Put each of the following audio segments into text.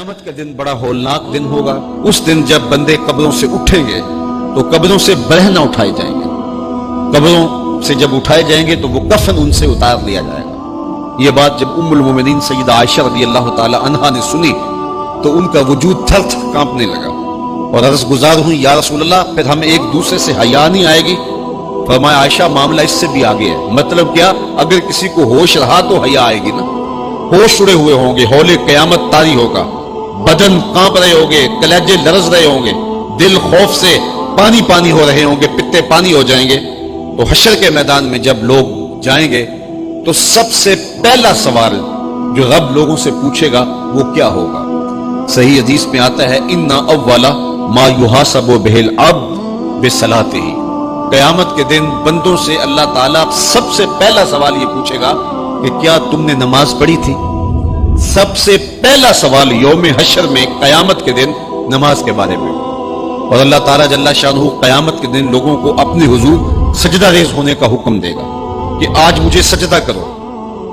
قیامت کا دن بڑا ہولناک دن ہوگا۔ اس دن جب بندے قبروں سے اٹھیں گے تو قبروں سے برہنہ اٹھائے جائیں گے، قبروں سے جب اٹھائے جائیں گے تو وہ کفن ان سے اتار لیا جائے گا۔ یہ بات جب ام المومنین سیدہ عائشہ رضی اللہ تعالی عنہا نے سنی تو ان کا وجود تھر تھر کانپنے لگا اور عرض گزار ہوئی، یا رسول اللہ پھر ہمیں ایک دوسرے سے حیا نہیں آئے گی؟ فرمایا عائشہ معاملہ اس سے بھی آگے ہے۔ مطلب کیا؟ اگر کسی کو ہوش رہا تو حیا آئے گی نا، ہوش اڑے ہوئے ہوں گے، ہول قیامت طاری ہوگا، بدن کانپ رہے ہوں گے، کلیجے لرز رہے ہوں گے، دل خوف سے پانی پانی ہو رہے ہوں گے، پتے پانی ہو جائیں گے، تو حشر کے میدان میں جب لوگ جائیں گے تو سب سے پہلا سوال جو رب لوگوں سے پوچھے گا وہ کیا ہوگا؟ صحیح حدیث میں آتا ہے ان اول ما یحاسب بہ العبد بصلاۃہ، قیامت کے دن بندوں سے اللہ تعالیٰ سب سے پہلا سوال یہ پوچھے گا کہ کیا تم نے نماز پڑھی تھی؟ سب سے پہلا سوال یوم حشر میں قیامت کے دن نماز کے بارے میں۔ اور اللہ تعالیٰ جل شانہ قیامت کے دن لوگوں کو اپنے حضور سجدہ ریز ہونے کا حکم دے گا کہ آج مجھے سجدہ کرو۔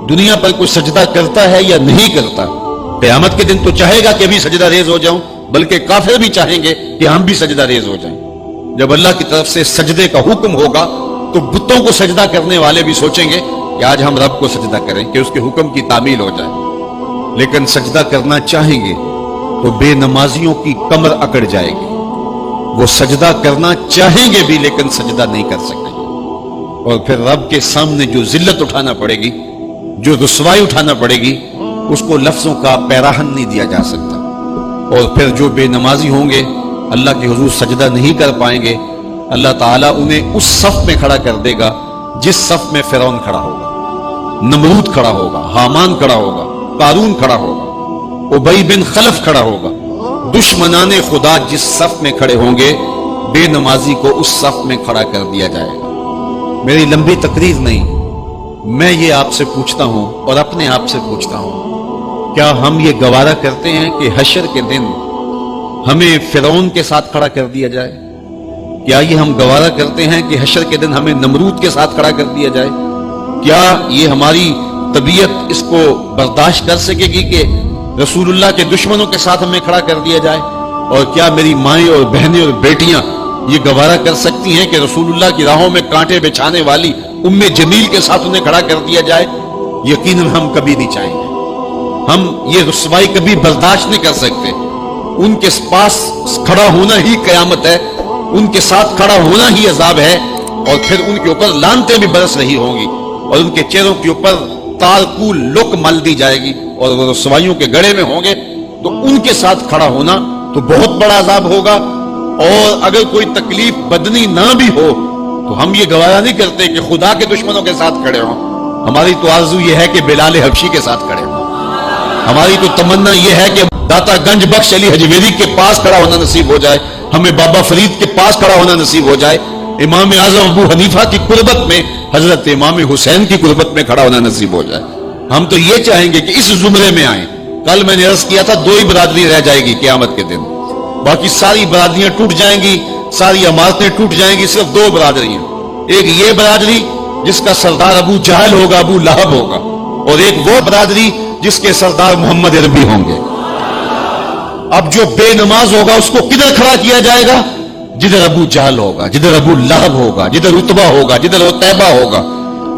دنیا پر کوئی سجدہ کرتا ہے یا نہیں کرتا؟ قیامت کے دن تو چاہے گا کہ بھی سجدہ ریز ہو جاؤں، بلکہ کافر بھی چاہیں گے کہ ہم بھی سجدہ ریز ہو جائیں۔ جب اللہ کی طرف سے سجدے کا حکم ہوگا تو بتوں کو سجدہ کرنے والے بھی سوچیں گے کہ آج ہم رب کو سجدہ کریں کہ اس کے حکم کی تعمیل ہو جائے، لیکن سجدہ کرنا چاہیں گے تو بے نمازیوں کی کمر اکڑ جائے گی، وہ سجدہ کرنا چاہیں گے بھی لیکن سجدہ نہیں کر سکیں گے، اور پھر رب کے سامنے جو ذلت اٹھانا پڑے گی، جو رسوائی اٹھانا پڑے گی، اس کو لفظوں کا پیراہن نہیں دیا جا سکتا۔ اور پھر جو بے نمازی ہوں گے اللہ کے حضور سجدہ نہیں کر پائیں گے، اللہ تعالیٰ انہیں اس صف میں کھڑا کر دے گا جس صف میں فرعون کھڑا ہوگا، نمرود کھڑا ہوگا، حامان کھڑا ہوگا، قارون کھڑا ہوگا، ابی بن خلف کھڑا ہوگا۔ دشمنان خدا جس صف میں کھڑے ہوں گے بے نمازی کو اس صف میں کھڑا کر دیا جائے گا۔ میری لمبی تقریر نہیں، میں یہ آپ سے پوچھتا ہوں اور اپنے آپ سے پوچھتا ہوں، کیا ہم یہ گوارا کرتے ہیں کہ حشر کے دن ہمیں فرعون کے ساتھ کھڑا کر دیا جائے؟ کیا یہ ہم گوارا کرتے ہیں کہ حشر کے دن ہمیں نمرود کے ساتھ کھڑا کر دیا جائے؟ کیا یہ ہماری طبیعت اس کو برداشت کر سکے گی کہ رسول اللہ کے دشمنوں کے ساتھ ہمیں کھڑا کر دیا جائے؟ اور کیا میری مائیں اور بہنیں اور بیٹیاں یہ گوارا کر سکتی ہیں کہ رسول اللہ کی راہوں میں کانٹے بچھانے والی ام جمیل کے ساتھ انہیں کھڑا کر دیا جائے؟ یقیناً ہم کبھی نہیں چاہیں گے، ہم یہ رسوائی کبھی برداشت نہیں کر سکتے۔ ان کے پاس کھڑا ہونا ہی قیامت ہے، ان کے ساتھ کھڑا ہونا ہی عذاب ہے، اور پھر ان کے اوپر لعنتیں بھی برس رہی ہوں گی اور ان کے چہروں کے اوپر تارکول لک مل دی جائے گی اور وہ رسوائیوں کے گڑھے میں ہوں گے، تو ان کے ساتھ کھڑا ہونا تو بہت بڑا عذاب ہوگا۔ اور اگر کوئی تکلیف بدنی نہ بھی ہو تو ہم یہ گوارا نہیں کرتے کہ خدا کے دشمنوں کے ساتھ کھڑے ہوں۔ ہماری تو آرزو یہ ہے کہ بلال حبشی کے ساتھ کھڑے ہوں، ہماری تو تمنا یہ ہے کہ داتا گنج بخش علی حجویری کے پاس کھڑا ہونا نصیب ہو جائے، ہمیں بابا فرید کے پاس کھڑا ہونا نصیب ہو جائے، امام اعظم ابو حنیفہ کی قربت میں حضرت امام حسین کی قربت میں کھڑا ہونا نصیب ہو جائے۔ ہم تو یہ چاہیں گے کہ اس زمرے میں آئیں۔ کل میں نے عرض کیا تھا 2 ہی برادری رہ جائے گی قیامت کے دن، باقی ساری برادریاں ٹوٹ جائیں گی، ساری عمارتیں ٹوٹ جائیں گی، صرف 2 برادریاں، ایک یہ برادری جس کا سردار ابو جہل ہوگا، ابو لہب ہوگا، اور ایک وہ برادری جس کے سردار محمد عربی ہوں گے۔ اب جو بے نماز ہوگا اس کو کدھر کھڑا کیا جائے گا؟ جدھر ابو جہل ہوگا، جدھر ابو لہب ہوگا، جدھر عتبہ ہوگا، جدھر عتیبہ ہوگا،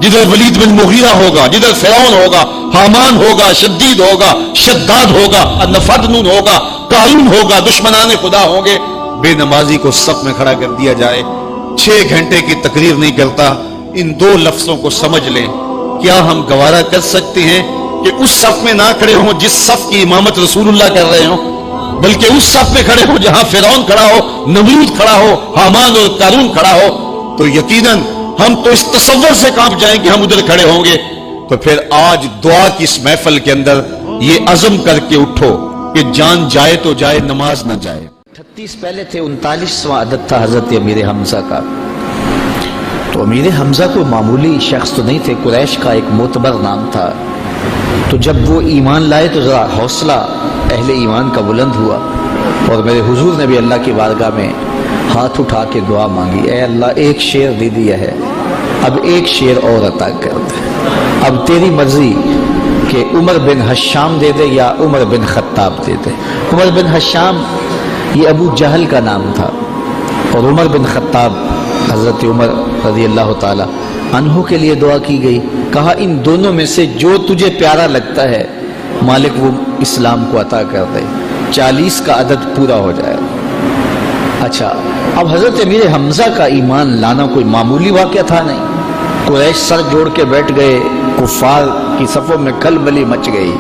جدھر ولید بن مغیرہ ہوگا، جدھر فرعون ہوگا، حامان ہوگا، شدید ہوگا، شداد ہوگا، نفدنون ہوگا، قارون ہوگا، دشمنان خدا ہوں گے۔ بے نمازی کو صف میں کھڑا کر دیا جائے۔ 6 گھنٹے کی تقریر نہیں کرتا، ان 2 لفظوں کو سمجھ لیں۔ کیا ہم گوارا کر سکتے ہیں کہ اس صف میں نہ کھڑے ہوں جس صف کی امامت رسول اللہ کر رہے ہوں، بلکہ اس صف میں کھڑے ہوں جہاں فرعون کھڑا ہو، نمرود کھڑا ہو، حامان اور قارون کھڑا ہو؟ تو یقیناً ہم تو اس تصور سے کانپ جائیں کہ ہم ادھر کھڑے ہوں گے۔ تو پھر آج دعا کی اس محفل کے اندر یہ عزم کر کے اٹھو کہ جان جائے تو جائے، نماز نہ جائے۔ 38 پہلے تھے، 39واں عدد تھا حضرت امیر حمزہ کا۔ تو امیر حمزہ کوئی معمولی شخص تو نہیں تھے، قریش کا ایک معتبر نام تھا۔ تو جب وہ ایمان لائے تو ذرا حوصلہ اہل ایمان کا بلند ہوا، اور میرے حضور نے بھی اللہ کی بارگاہ میں ہاتھ اٹھا کے دعا مانگی، اے اللہ ایک شعر دے دیا ہے، اب ایک شعر اور عطا کر دے، اب تیری مرضی کہ عمر بن حشام دے دے یا عمر بن خطاب دے دے۔ عمر بن حشام یہ ابو جہل کا نام تھا، اور عمر بن خطاب حضرت عمر رضی اللہ تعالی عنہ کے لیے دعا کی گئی، کہا ان دونوں میں سے جو تجھے پیارا لگتا ہے مالک وہ اسلام کو عطا کر دے، 40 کا عدد پورا ہو جائے۔ اچھا، اب حضرت امیر حمزہ کا ایمان لانا کوئی معمولی واقعہ تھا نہیں۔ قریش سر جوڑ کے بیٹھ گئے، کفار کی صفوں میں کھلبلی مچ گئی،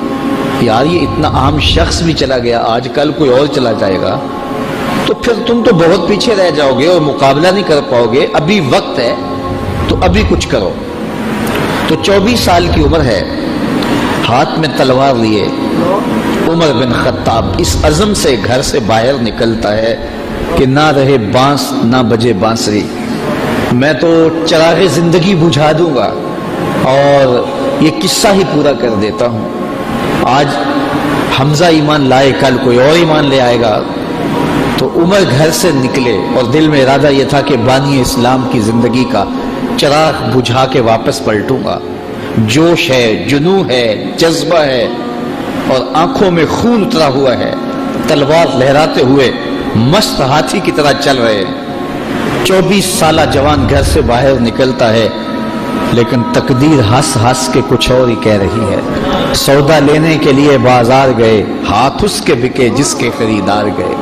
یار یہ اتنا عام شخص بھی چلا گیا، آج کل کوئی اور چلا جائے گا تو پھر تم تو بہت پیچھے رہ جاؤ گے اور مقابلہ نہیں کر پاؤ گے، ابھی وقت ہے تو ابھی کچھ کرو۔ تو 24 سال کی عمر ہے، ہاتھ میں تلوار لیے عمر بن خطاب اس عزم سے گھر سے باہر نکلتا ہے کہ نہ رہے بانس نہ بجے بانسری، میں تو چراغ زندگی بجھا دوں گا اور یہ قصہ ہی پورا کر دیتا ہوں۔ آج حمزہ ایمان لائے، کل کوئی اور ایمان لے آئے گا۔ تو عمر گھر سے نکلے اور دل میں ارادہ یہ تھا کہ بانی اسلام کی زندگی کا چراغ بجھا کے واپس پلٹوں گا۔ جوش ہے، جنون ہے، جذبہ ہے اور آنکھوں میں خون اترا ہوا ہے، تلوار لہراتے ہوئے مست ہاتھی کی طرح چل رہے ہیں۔ 24 سالہ جوان گھر سے باہر نکلتا ہے، لیکن تقدیر ہنس ہنس کے کچھ اور ہی کہہ رہی ہے۔ سودا لینے کے لیے بازار گئے، ہاتھ اس کے بکے جس کے خریدار گئے۔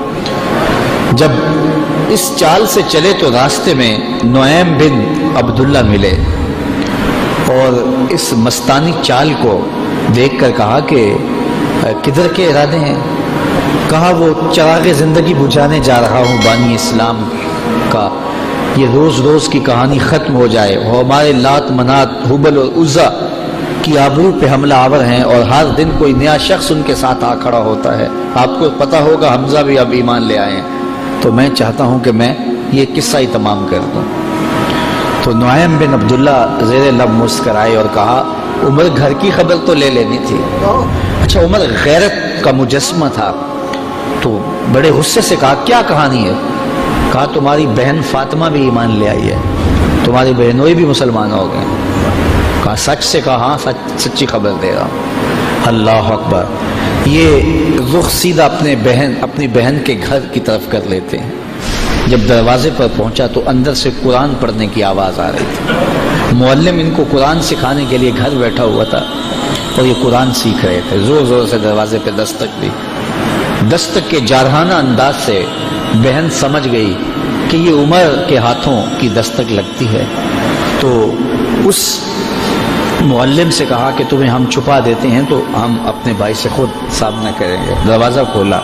جب اس چال سے چلے تو راستے میں نعیم بن عبداللہ ملے اور اس مستانی چال کو دیکھ کر کہا کہ کدھر کے ارادے ہیں؟ کہا وہ چراغ زندگی بجھانے جا رہا ہوں بانی اسلام کا، یہ روز روز کی کہانی ختم ہو جائے، اور ہمارے لات منات حبل اور عزا کی آبرو پہ حملہ آور ہیں اور ہر دن کوئی نیا شخص ان کے ساتھ آ کھڑا ہوتا ہے۔ آپ کو پتہ ہوگا حمزہ بھی اب ایمان لے آئے ہیں، تو میں چاہتا ہوں کہ میں یہ قصہ ہی تمام کر دوں۔ تو نعیم بن عبداللہ زیر لب مسکرائے اور کہا عمر گھر کی خبر تو لے لینی تھی۔ اچھا، عمر غیرت کا مجسمہ تھا، تو بڑے غصے سے کہا کیا کہانی ہے؟ کہا تمہاری بہن فاطمہ بھی ایمان لے آئی ہے، تمہاری بہنوئی بھی مسلمان ہو گئے۔ کہا سچ سے؟ کہا ہاں سچی خبر دے رہا ہوں۔ اللہ اکبر! یہ رخ سیدھا اپنی بہن کے گھر کی طرف کر لیتے ہیں۔ جب دروازے پر پہنچا تو اندر سے قرآن پڑھنے کی آواز آ رہی تھی۔ معلم ان کو قرآن سکھانے کے لیے گھر بیٹھا ہوا تھا اور یہ قرآن سیکھ رہے تھے۔ زور زور سے دروازے پہ دستک دی۔ دستک کے جارحانہ انداز سے بہن سمجھ گئی کہ یہ عمر کے ہاتھوں کی دستک لگتی ہے، تو اس معلم سے کہا کہ تمہیں ہم چھپا دیتے ہیں تو ہم اپنے بھائی سے خود سامنا کریں گے۔ دروازہ کھولا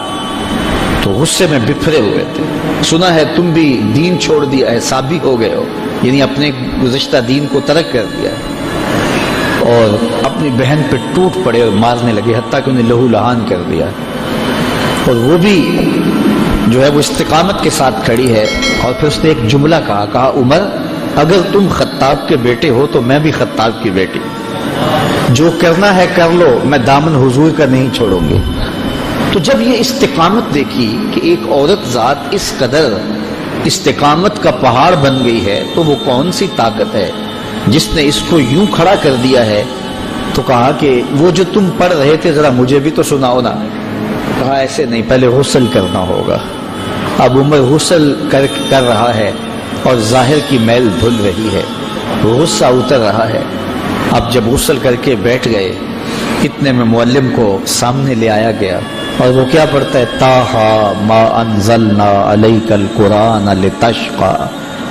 تو غصے میں بپھرے ہوئے تھے۔ سنا ہے تم بھی دین چھوڑ دیا ہے، سابی ہو گئے ہو، یعنی اپنے گزشتہ دین کو ترک کر دیا ہے، اور اپنی بہن پہ ٹوٹ پڑے اور مارنے لگے، حتیٰ کہ انہیں لہو لہان کر دیا۔ اور وہ بھی جو ہے وہ استقامت کے ساتھ کھڑی ہے، اور پھر اس نے ایک جملہ کہا عمر اگر تم خطاب کے بیٹے ہو تو میں بھی خطاب کی بیٹی، جو کرنا ہے کر لو، میں دامن حضور کا نہیں چھوڑوں گی۔ تو جب یہ استقامت دیکھی کہ ایک عورت ذات اس قدر استقامت کا پہاڑ بن گئی ہے، تو وہ کون سی طاقت ہے جس نے اس کو یوں کھڑا کر دیا ہے؟ تو کہا کہ وہ جو تم پڑھ رہے تھے ذرا مجھے بھی تو سناؤ نا۔ کہا ایسے نہیں، پہلے غسل کرنا ہوگا۔ اب عمر غسل کر رہا ہے اور ظاہر کی میل دھل رہی ہے، غصہ اتر رہا ہے۔ اب جب غسل کر کے بیٹھ گئے، اتنے میں معلم کو سامنے لے آیا گیا، اور وہ کیا پڑھتا ہے؟ طٰہٰ ما انزلنا علیک القرآن لتشقیٰ،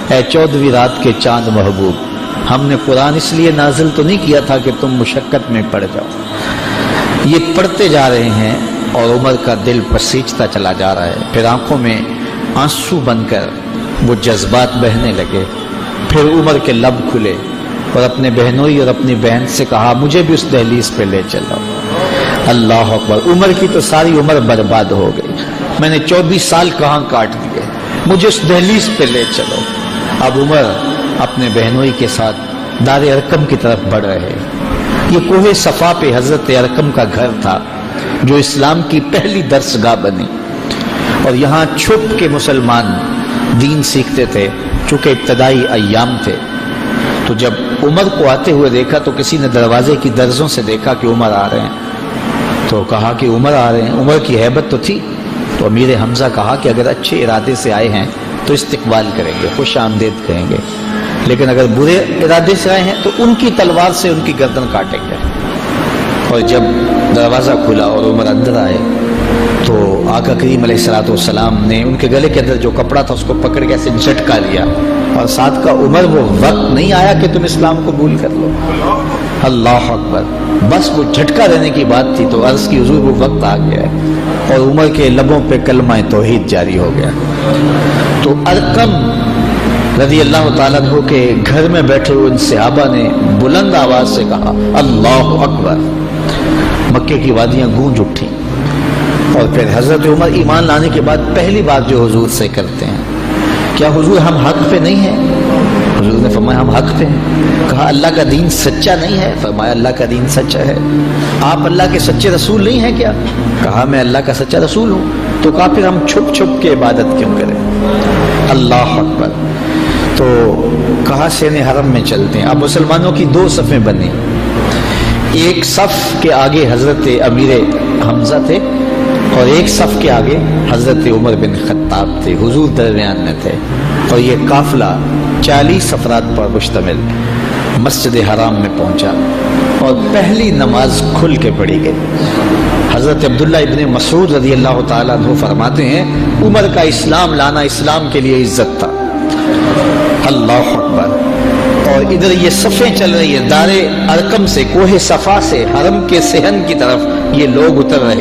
اے 14ویں رات کے چاند محبوب، ہم نے قرآن اس لیے نازل تو نہیں کیا تھا کہ تم مشقت میں پڑ جاؤ۔ یہ پڑھتے جا رہے ہیں اور عمر کا دل پسیجتا چلا جا رہا ہے، پھر آنکھوں میں آنسو بن کر وہ جذبات بہنے لگے۔ پھر عمر کے لب کھلے اور اپنے بہنوئی اور اپنی بہن سے کہا مجھے بھی اس دہلیز پہ لے چلو۔ اللہ اکبر! عمر کی تو ساری عمر برباد ہو گئی، میں نے 24 سال کہاں کاٹ دیے، مجھے اس دہلیز پہ لے چلو۔ اب عمر اپنے بہنوئی کے ساتھ دار ارقم کی طرف بڑھ رہے۔ یہ کوہ صفا پہ حضرت ارقم کا گھر تھا، جو اسلام کی پہلی درسگاہ بنی، اور یہاں چھپ کے مسلمان دین سیکھتے تھے، چونکہ ابتدائی ایام تھے۔ تو جب عمر کو آتے ہوئے دیکھا تو کسی نے دروازے کی درزوں سے دیکھا کہ عمر آ رہے ہیں، تو کہا کہ عمر آ رہے ہیں۔ عمر کی ہیبت تو تھی، تو امیر حمزہ کہا کہ اگر اچھے ارادے سے آئے ہیں تو استقبال کریں گے، خوش آمدید کہیں گے، لیکن اگر برے ارادے سے آئے ہیں تو ان کی تلوار سے ان کی گردن کاٹیں گے۔ اور جب دروازہ کھلا اور عمر اندر آئے تو آقا کریم علیہ الصلوۃ والسلام نے ان کے گلے کے اندر جو کپڑا تھا اس کو پکڑ کے ایسے جھٹکا لیا، اور ساتھ کا عمر وہ وقت نہیں آیا کہ تم اسلام قبول کر لو، اللہ اکبر، بس وہ جھٹکا دینے کی بات تھی تو عرض کی حضور وہ وقت آ گیا ہے، اور عمر کے لبوں پہ کلمہ توحید جاری ہو گیا۔ تو ارقم رضی اللہ تعالیٰ عنہ کے گھر میں بیٹھے ہوئے ان صحابہ نے بلند آواز سے کہا اللہ اکبر، مکے کی وادیاں گونج اٹھی۔ اور پھر حضرت عمر ایمان لانے کے بعد پہلی بات جو حضور سے کرتے ہیں، کیا حضور ہم حق پہ نہیں ہیں؟ حضور نے فرمایا ہم حق پہ ہیں۔ کہا اللہ کا دین سچا نہیں ہے؟ فرمایا اللہ کا دین سچا ہے۔ آپ اللہ کے سچے رسول نہیں ہیں کیا؟ کہا میں اللہ کا سچا رسول ہوں۔ تو کہا پھر ہم چھپ چھپ کے عبادت کیوں کریں؟ اللہ اکبر۔ تو کہا سین حرم میں چلتے ہیں۔ اب مسلمانوں کی دو صفیں بنی، ایک صف کے آگے حضرت امیر حمزہ تھے اور ایک صف کے آگے حضرت عمر بن خطاب تھے، حضور درمیان میں تھے، اور یہ قافلہ 40 افراد پر مشتمل مسجد حرام میں پہنچا اور پہلی نماز کھل کے پڑھی گئی۔ حضرت عبداللہ ابن مسعود رضی اللہ تعالیٰ عنہ فرماتے ہیں عمر کا اسلام لانا اسلام کے لیے عزت تھا، اللہ اکبر۔ اور ادھر یہ صفیں چل رہی ہے، دار ارقم سے، کوہ صفا سے، حرم کے صحن کی طرف یہ لوگ اتر رہے